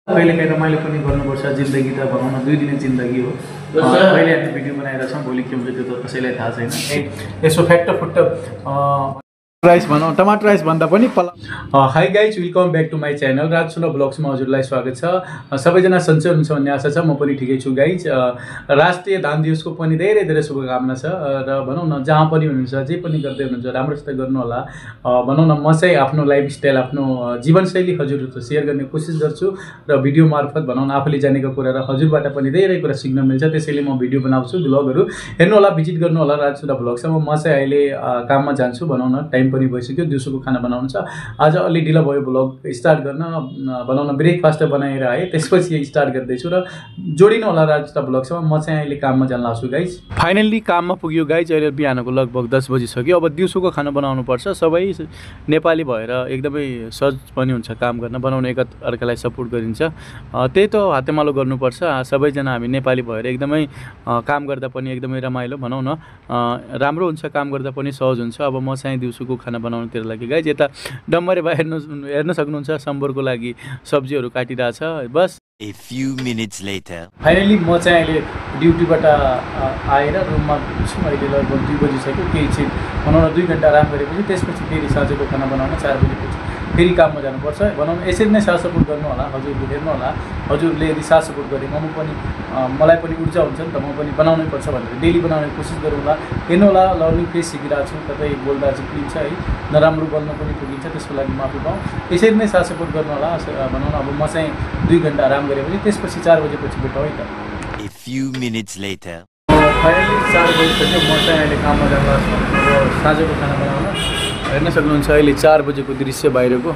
कहिलेकाहीँ रमाइलो पनि गर्नुपर्छ। जिन्दगी त भनौँ न 2 दिने जिन्दगी हो। अहिले हामी भिडियो बनाएर छौँ, भोलि के हुन्छ त्यो त कसैलाई थाहा छैन। यसो फ्याक्ट राइस भनौँ, टमाटर राइस भन्दा पनि hi guys, welcome back to my channel. राजसुनो ब्लग्समा हजुरलाई स्वागत छ। सबैजना सन्चै हुनुहुन्छ भन्ने आशा छ। म पनि ठिकै छु गाइज। राष्ट्रिय धान दिवसको पनि धेरै धेरै शुभकामना छ र भनौँ न जहाँ पनि हुनुहुन्छ, जे पनि गर्दै हुनुहुन्छ राम्रोसित गर्नु होला। भनौँ न म चाहिँ आफ्नो लाइफस्टाइल, आफ्नो जीवनशैली हजुरहरू सेयर गर्ने कोसिस गर्छु र भिडियो मार्फत भनौँ न आफूले जानेको कुरा र हजुरबाट पनि धेरै कुरा सिक्न मिल्छ। त्यसैले म भिडियो बनाउँछु, ब्लगहरू हेर्नु होला, भिजिट गर्नु होला राजसुनो ब्लग्समा। म चाहिँ अहिले काममा जान्छु, भनौँ न टाइम पनि भइसक्यो, दिउँसोको खाना बनाउनु छ। आज अलि ढिलो भयो ब्लग स्टार्ट गर्न। भनौँ न ब्रेकफास्ट बनाएर आएँ, त्यसपछि स्टार्ट गर्दैछु र जोडिनु होला राजसुनो ब्लग्समा। म चाहिँ अहिले काममा जान लाग्छु गाइज। फाइनल्ली काममा पुग्यो गाइज। अहिले बिहानको लगभग 10 बजिसक्यो। अब दिउँसोको खाना बनाउनु पर्छ। सबै नेपाली भएर एकदमै सहज पनि हुन्छ काम गर्न, बनाउने एक अर्कालाई सपोर्ट गरिन्छ। त्यही त हातेमालो गर्नुपर्छ। सबैजना हामी नेपाली भएर एकदमै काम गर्दा पनि एकदमै रमाइलो, भनौँ न राम्रो हुन्छ, काम गर्दा पनि सहज हुन्छ। अब म चाहिँ दिउँसोको खाना बनाउनुतिर लागि गाइज। यता डम्बरे भाइ हेर्न सक्नुहुन्छ, सम्बरको लागि सब्जीहरू काटिरहेछ। बस A few minutes later. Finally म चाहिँ अहिले ड्युटीबाट आएर रुममा छु। अहिले लगभग 2 बजिसक्यो। केही चाहिँ भनौँ न 2 घन्टा आराम गरेपछि त्यसपछि फेरि साँझको खाना बनाउन 4 बजेपछि फेरि काममा जानुपर्छ। भनौँ न यसरी नै साथ सपोर्ट गर्नु होला हजुरले, हेर्नु होला। हजुरले यदि साथ सपोर्ट गरे मलाई पनि ऊर्जा हुन्छ नि त, म पनि बनाउनै पर्छ भनेर डेली बनाउने कोसिस गरौँ होला। हेर्नु होला, लर्निङ फेज सिकिरहेको छु। कतै बोल्दा चाहिँ पुगिन्छ है, नराम्रो बोल्न पनि पुगिन्छ, त्यसको लागि माफी पाऊँ। यसरी नै साथ सपोर्ट गर्नु होला। भनौँ न अब म चाहिँ 2 घन्टा आराम गरेपछि त्यसपछि 4 बजेपछि भेटौँ है त। A few minutes later. Finally 4 बजिसक्यो। म चाहिँ अहिले काममा जान लाग्छु अब साँझको खाना बनाउन। हेर्न सक्नुहुन्छ अहिले 4 बजेको दृश्य बाहिरको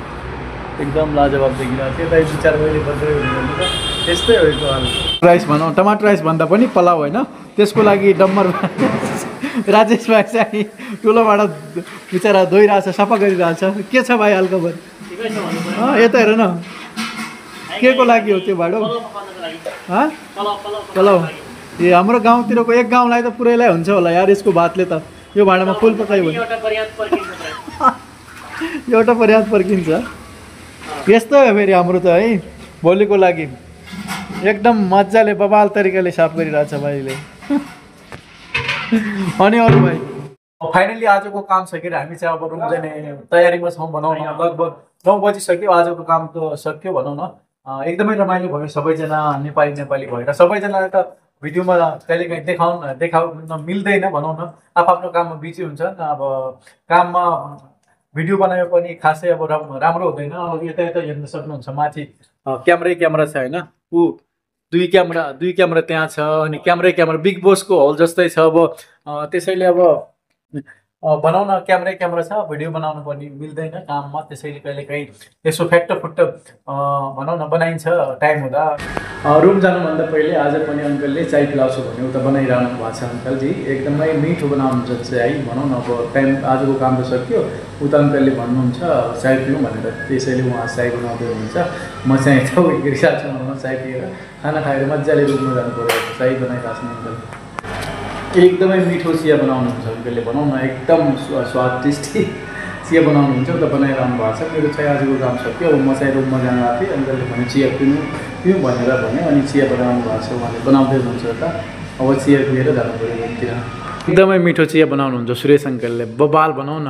एकदम लाजवाब देखिरहेको थियो। यता 4 बजीले बज्रै हुनुहुन्छ, त्यस्तै हो यो हाल। राइस भनौँ, टमाटर राइस भन्दा पनि पलाउ होइन। त्यसको लागि डम्बर राजेश भाइ चाहिँ ठुलो भाँडा बिचरा धोइरहेछ, सफा गरिरहेछ। के छ भाइ हालखबर? यता हेर न, के को लागि हो त्यो भाँडो? पलाउ। ए हाम्रो गाउँतिरको एक गाउँलाई त पुरैलाई हुन्छ होला यार यसको भातले त। यो भाँडामा फुल पकायो भने एउटा पर्याप्त पर्खिन्छ। यस्तो हो फेरि हाम्रो त है। भोलिको लागि एकदम मजाले बबाल तरिकाले साफ गरिरहेछ भाइले। अनि अरू भाइ फाइनली आजको काम सकेर हामी चाहिँ अब रुम जाने तयारीमा छौँ। भनौँ न लगभग 9 बजिसक्यो। आजको काम त सक्यो भनौँ न। एकदमै रमाइलो भयो। सबैजना नेपाली भएर सबैजनाले त भिडियोमा कहिलेकाहीँ देखाउन मिल्दैन, भनौँ न आफ्नो काममा बिजी हुन्छ। अब काममा भिडियो बनायो पनि खासै अब राम्रो हुँदैन। अब यता हेर्न सक्नुहुन्छ, माथि क्यामेरा छ होइन। ऊ 2 क्यामेरा त्यहाँ छ, अनि क्यामेरा बिग बोसको हल जस्तै छ। अब त्यसैले अब भनौँ न क्यामेरा छ, भिडियो बनाउनु पनि मिल्दैन काममा। त्यसैले कहिलेकाहीँ यसो फ्याक्ट भनौँ न बनाइन्छ टाइम हुँदा। रुम जानुभन्दा पहिले आज पनि अङ्कलले चाय पिलाउँछु भने उता बनाइरहनु भएको छ अङ्कलजी। एकदमै मिठो बनाउनुहुन्छ चाय, भनौँ न। अब टाइम आजको काम त सक्यो, उता अङ्कलले भन्नुहुन्छ चाय पिउँ भनेर, त्यसैले उहाँ चाय बनाउँदै हुनुहुन्छ। म चाहिँ यता वेट गरिरहेको छु, भनौँ न चाय पिएर खाना खाएर मजाले रुममा जानु पऱ्यो। चाय बनाइरहेको छु अङ्कल। एकदमै मिठो चिया बनाउनुहुन्छ अङ्कलले, भनौँ न एकदम स्वादिष्ट चिया बनाउनुहुन्छ, उता बनाइरहनु भएको छ। मेरो चाहिँ आजको काम सक्यो। अब म चाहिँ रुममा जानु आएको थिएँ। अङ्कलले भने चिया पिउँ भनेर भन्यो, अनि चिया बनाउनु भएको छ। उहाँले बनाउँदै हुनुहुन्छ त, अब चिया पिएर जानु पऱ्यो रुमतिर। एकदमै मिठो चिया बनाउनुहुन्छ सुरेश अङ्कलले, बबाल भनौँ न।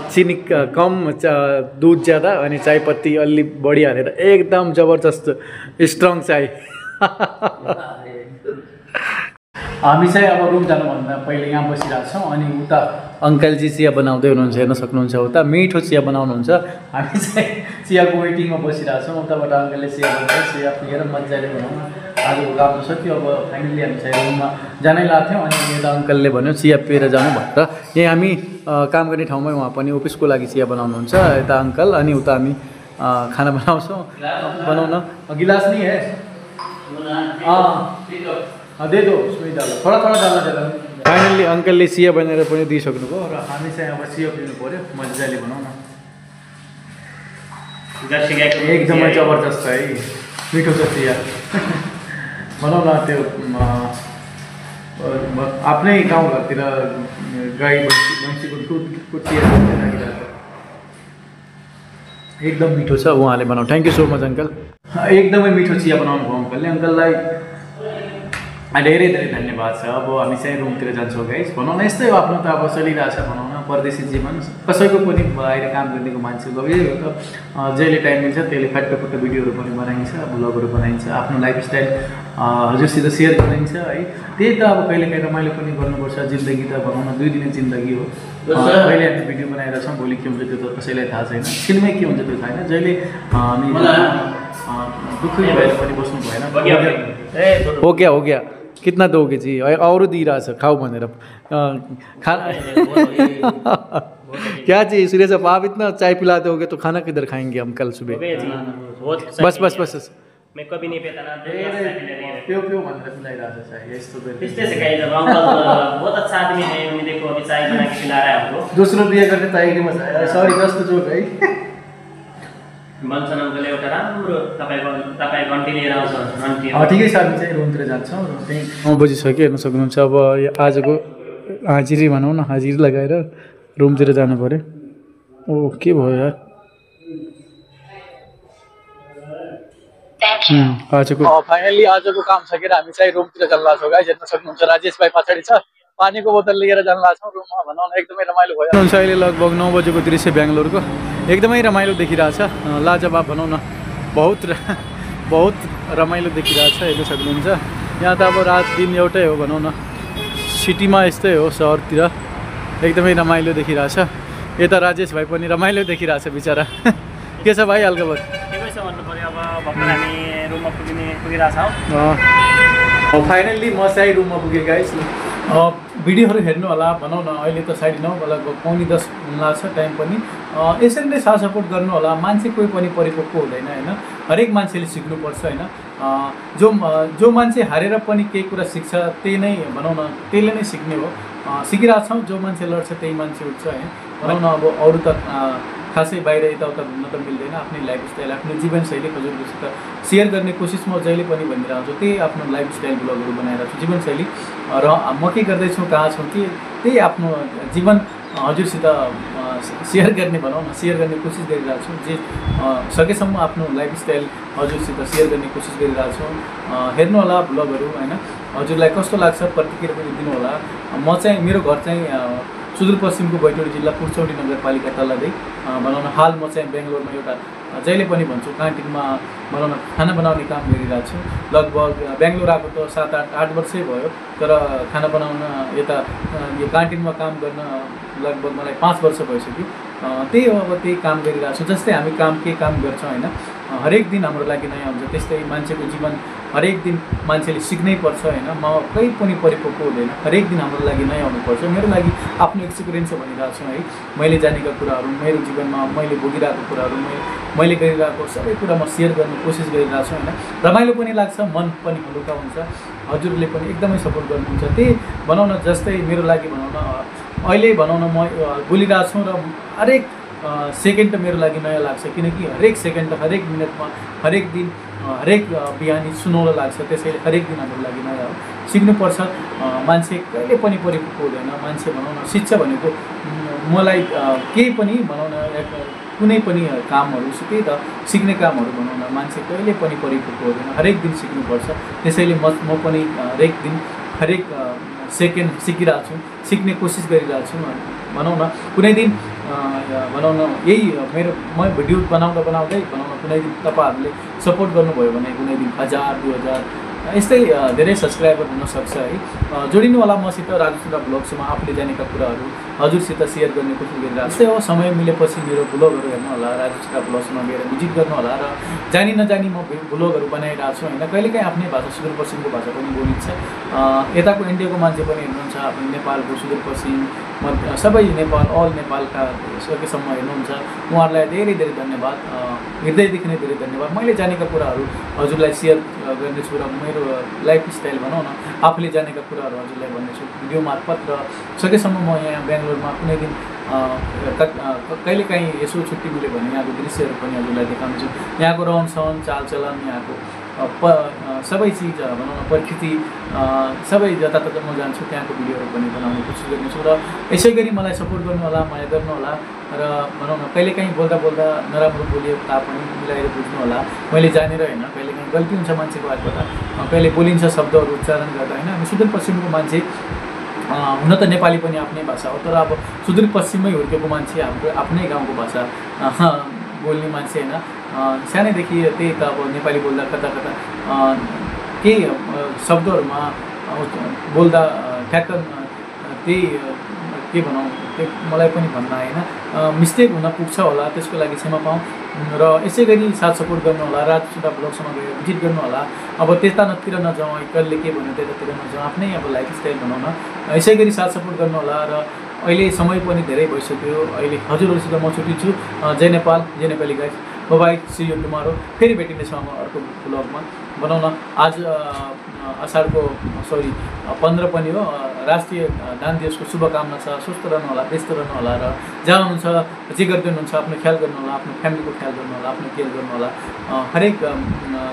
चिनी कम, दुध ज्यादा, अनि चायपत्ती अलि बढी हालेर एकदम जबरजस्त स्ट्रङ चाय। हामी चाहिँ अब रुम जानुभन्दा पहिले यहाँ बसिरहेको छौँ। अनि उता अङ्कलजी चिया बनाउँदै हुनुहुन्छ, हेर्न सक्नुहुन्छ। उता मिठो चिया बनाउनुहुन्छ। हामी चाहिँ चियाको वेटिङमा बसिरहेको छौँ। उताबाट अङ्कलले चिया पिएर मजाले भनौँ न आजको काम त सक्यो। अब फाइनली हामी चाहिँ रुममा जानै लाग्थ्यौँ। अनि यता अङ्कलले भन्यो चिया पिएर जानु भनेर। यहाँ हामी काम गर्ने ठाउँमै उहाँ पनि अफिसको लागि चिया बनाउनुहुन्छ यता अङ्कल। अनि उता हामी खाना बनाउँछौँ। बनाउन गिलास नि है, दे दो उसमें डालो, थोड़ा डालना ज़्यादा। फाइनली अङ्कलले चिया बनाएर पनि दिइसक्नुभयो र हामी चाहिँ अब चिया पिउनु पऱ्यो मजाले, भनौँ न। एकदमै जबरजस्त है, मिठो छ चिया। भनौँ न त्यो आफ्नै गाउँघरतिर गाई भैँसीको दुधको चिया लागिरहेको छ। एकदम मिठो छ उहाँले बनाउनु। Thank you so much uncle. एकदमै मिठो चिया बनाउनु भयो अङ्कलले। अङ्कललाई धेरै धेरै धन्यवाद छ। अब हामी चाहिँ रुमतिर जान्छौँ गाइस। भनौँ न यस्तै हो आफ्नो त अब चलिरहेछ भनौँ न परदेशी जीवन। कसैको पनि बाहिर काम गरिदिएको मान्छेको यही हो त, जहिले टाइम मिल्छ त्यसले फाटफुट्ट भिडियोहरू पनि बनाइन्छ, ब्लगहरू बनाइन्छ, आफ्नो लाइफस्टाइल हजुरसित सेयर गरिन्छ है। त्यही त अब कहिलेकाहीँ रमाइलो पनि गर्नुपर्छ। जिन्दगी त भनौँ न 2 दिने जिन्दगी हो। अहिले हामी भिडियो बनाइरहेको छौँ, भोलि के हुन्छ त्यो त कसैलाई थाहा छैन, छिनमै के हुन्छ त्यो थाहा छैन। जहिले हामी दुःखी भएर पनि बस्नु भएन। हो गया कितना दोगे जी, और दिइरहेछ खाऊ भनेर खाना क्या चाहिए सूर्य साहब, आप इतना चाय पिला दोगे तो खाना किधर खाएंगे हम कल सुबह। बस मैं कभी नहीं पीता ना, प्यो भनेर पिलाइरहेछ चाय। यस्तो त्यस्तै छ गाइस। अब अंकल बहुत अच्छा आदमी है, उन्हें देखो अभी चाय बना के पिला रहा है हमको। दोस्रो बिहे गर्ने तयारी मजा आयो। सरी जस्तो जोक है। भन्छन् अङ्कल एउटा राम्रो तपाईँ घन्टी लिएर आउँछ घन्टी। ठिकै छ, हामी चाहिँ रुमतिर जान्छौँ। त्यहीँ 9 बजिसक्यो, हेर्न सक्नुहुन्छ। अब आजको हाजिरी भनौँ न, हाजिरी लगाएर रुमतिर जानु पऱ्यो। ओ के भयो यार, आजको फाइनली आजको काम सकेर हामी चाहिँ रुमतिर जान लाग्छौँ गाइस। हेर्न सक्नुहुन्छ राजेश भाइ पछाडि छ, पानीको बोतल लिएर जान लाग्छौँ रुममा। भनौँ न एकदमै रमाइलो भयो। हुन्छ अहिले लगभग 9 बजेको दृश्य बेङ्गलोरको एकदमै रमाइलो देखिरहेछ, लाजवाब भनौँ न, बहुत रमाइलो देखिरहेछ। हेर्न सक्नुहुन्छ यहाँ त अब रात दिन एउटै हो भनौँ न, सिटीमा यस्तै हो, सहरतिर एकदमै रमाइलो देखिरहेछ। यता राजेश भाइ पनि रमाइलो देखिरहेछ बिचरा। के छ भाइ हालखबर? ठिकै छ भन्नु पऱ्यो। अब भर्खर हामी रुममा पुगिरहेछौँ। फाइनल्ली म चाहिँ रुममा पुगेँ गाइस। भिडियोहरू हेर्नु होला भनौँ न। अहिले त 9:30 लगभग 9:45 लाग्छ टाइम पनि। यसरी नै साथ सपोर्ट गर्नु होला। मान्छे कोही पनि परिपक्व हुँदैन होइन, हरेक मान्छेले सिक्नुपर्छ होइन। जो मान्छे हारेर पनि केही कुरा सिक्छ त्यही नै भनौँ न, त्यसले नै सिक्ने हो। सिकिरहेको छौँ। जो मान्छे लड्छ त्यही मान्छे उठ्छ होइन। भनौँ न अब अरू त खासै बाहिर यताउता घुम्न त मिल्दैन। आफ्नै लाइफस्टाइल, आफ्नो जीवनशैली हजुरहरूसित सेयर गर्ने कोसिस म जहिले पनि भनिरहेको छु। त्यही आफ्नो लाइफस्टाइल ब्लगहरू बनाइरहेको छु, जीवनशैली। र म के गर्दैछु, कहाँ छु, त्यही आफ्नो जीवन हजुरसित सेयर गर्ने भनौँ न, सेयर गर्ने कोसिस गरिरहेको छु। जे सकेसम्म आफ्नो लाइफस्टाइल हजुरसित सेयर गर्ने कोसिस गरिरहेको छु। हेर्नु होला ब्लगहरू होइन। हजुरलाई कस्तो लाग्छ प्रतिक्रिया पनि दिनु होला। म चाहिँ मेरो घर चाहिँ सुदूरपश्चिमको बैतडी जिल्ला पुर्चौडी नगरपालिका तल्लादै भनौँ न। हाल म चाहिँ बेङ्गलोरमा एउटा जहिले पनि भन्छु क्यान्टिनमा भनौँ न खाना बनाउने काम गरिरहेको छु। लगभग बेङ्गलोर आएको त 7-8 वर्षै भयो, तर खाना बनाउन यता यो क्यान्टिनमा काम गर्न लगभग मलाई 5 वर्ष भइसक्यो। त्यही हो, अब त्यही काम गरिरहेको छु। जस्तै हामी के काम गर्छौँ होइन, हरेक दिन हाम्रो लागि नयाँ हुन्छ। त्यस्तै मान्छेको जीवन हरेक दिन मान्छेले सिक्नै पर्छ होइन। म कहीँ पनि परिपक्व हुँदैन, हरेक दिन हाम्रो लागि नयाँ हुनुपर्छ। मेरो लागि आफ्नो एक्सपिरियन्स भनिरहेको छु है। मैले जानेका कुराहरू, मेरो जीवनमा मैले भोगिरहेको कुराहरू, मैले गरिरहेको सबै कुरा म सेयर गर्ने कोसिस गरिरहेको छु होइन। रमाइलो पनि लाग्छ, मन पनि हलुका हुन्छ। हजुरले पनि एकदमै सपोर्ट गर्नुहुन्छ। त्यही भनौँ न, जस्तै मेरो लागि भनौँ न, अहिले भनौँ न म बोलिरहेको छु र हरेक सेकेन्ड मेरो लागि नयाँ लाग्छ। किनकि हरेक सेकेन्ड, हरेक मिनटमा, हरेक दिन, हरेक बिहानी सुनौलो लाग्छ। त्यसैले हरेक दिन हाम्रो लागि नयाँ हो। सिक्नुपर्छ। मान्छे कहिले पनि परिपक्व हुँदैन। मान्छे भनौँ न शिक्षा भनेको मलाई केही पनि भनौँ न, कुनै पनि कामहरू त्यही त सिक्ने कामहरू भनौँ न, मान्छे कहिले पनि परिपक्व हुँदैन। हरेक दिन सिक्नुपर्छ। त्यसैले म पनि हरेक दिन, हरेक सेकेन्ड सिकिरहेको छु, सिक्ने कोसिस गरिरहेको छु भनौँ न। कुनै दिन भनौँ न यही म भिडियो बनाउँदै भनौँ न, कुनै दिन तपाईँहरूले सपोर्ट गर्नुभयो भने कुनै दिन 1000-2000 यस्तै धेरै सब्सक्राइबर हुनसक्छ है। जोडिनु होला मसित राजुसुदा ब्लग्समा। आफूले जानेका कुराहरू हजुरसित सेयर गर्ने कोसिस गरिरहेको छु। हो, समय मिलेपछि मेरो ब्लगहरू हेर्नु होला, राजुसुदा ब्लग्समा गएर भिजिट गर्नु होला। र जानी नजानी म ब्लगहरू बनाइरहेको छु होइन। कहिलेकाहीँ आफ्नै भाषा, सुदूरपश्चिमको भाषा पनि बोलिन्छ। यताको इन्डियाको मान्छे पनि हेर्नुहुन्छ, आफ्नो नेपालको सुदूरपश्चिम सबै नेपाल, अल नेपालका सकेसम्म हेर्नुहुन्छ। उहाँहरूलाई धेरै धेरै धन्यवाद, हृदयदेखि नै धेरै धन्यवाद। मैले जानेका कुराहरू हजुरलाई सेयर गर्नेछु र मेरो लाइफस्टाइल भनौँ न, आफूले जानेका कुराहरू हजुरलाई भन्नेछु भिडियो मार्फत। र सकेसम्म म यहाँ बेङ्गलोरमा कुनै दिन कहिलेकाहीँ यसो छुट्टी मिल्यो भने यहाँको दृश्यहरू पनि हजुरलाई देखाउँछु। यहाँको रहनसहन, चालचलन, यहाँको सबै चिज भनौँ न प्रकृति सबै जतातता म जान्छु त्यहाँको भिडियोहरू पनि बनाउने कोसिस गर्नेछु र यसै गरी मलाई सपोर्ट गर्नुहोला, माया गर्नुहोला र भनौँ न कहिलेकाहीँ बोल्दा बोल्दा नराम्रो बोलियो तापनि मिलाएर बुझ्नुहोला। मैले जानेर होइन, कहिलेकाहीँ गल्ती हुन्छ मान्छेको हातबाट, कहिले बोलिन्छ शब्दहरू उच्चारण गर्दा होइन। हामी सुदूरपश्चिमको मान्छे हुन त नेपाली पनि आफ्नै भाषा हो, तर अब सुदूरपश्चिममै हुर्केको मान्छे हाम्रो आफ्नै गाउँको भाषा बोल्ने मान्छे होइन। सानैदेखि त्यही त अब नेपाली बोल्दा कता कता केही शब्दहरूमा बोल्दा ठ्याक्क त्यही के भनौँ त्यो मलाई पनि भन्न आएन, मिस्टेक हुन पुग्छ होला, त्यसको लागि क्षमा पाऊँ र यसै गरी साथ सपोर्ट गर्नुहोला। राजसुदा ब्लगसँग गएर भिजिट गर्नुहोला। अब त्यतातिर नजाउँ, कसले के भन्यो त्यतातिर नजाउँ, आफ्नै अब लाइफस्टाइल बनाउन यसै गरी साथ सपोर्ट गर्नुहोला। र अहिले समय पनि धेरै भइसक्यो, अहिले हजुरहरूसित म छुट्टिन्छु। जय नेपाल, जय Nepali guys, bye, see you tomorrow. फेरि भेटिनेछौँ म अर्को ब्लगमा। भनौँ न आज असारको 15 पनि हो, राष्ट्रिय दान दिवसको शुभकामना छ। स्वस्थ रहनुहोला, व्यस्त रहनुहोला र जहाँ हुनुहुन्छ जे गर्दै हुनुहुन्छ आफ्नो ख्याल गर्नुहोला, आफ्नो फ्यामिलीको ख्याल गर्नुहोला, आफ्नो केयर गर्नुहोला। हरेक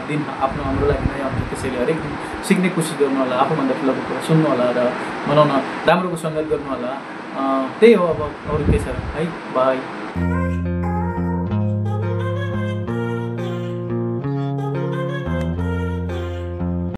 दिन आफ्नो हाम्रो लागि नयाँ हुन्छ, त्यसैले हरेक दिन सिक्ने कोसिस गर्नुहोला, आफूभन्दा ठुलोको कुरा सुन्नुहोला र भनौँ न राम्रोको सङ्गत गर्नुहोला। त्यही हो, अब अरू के छ है। बाई।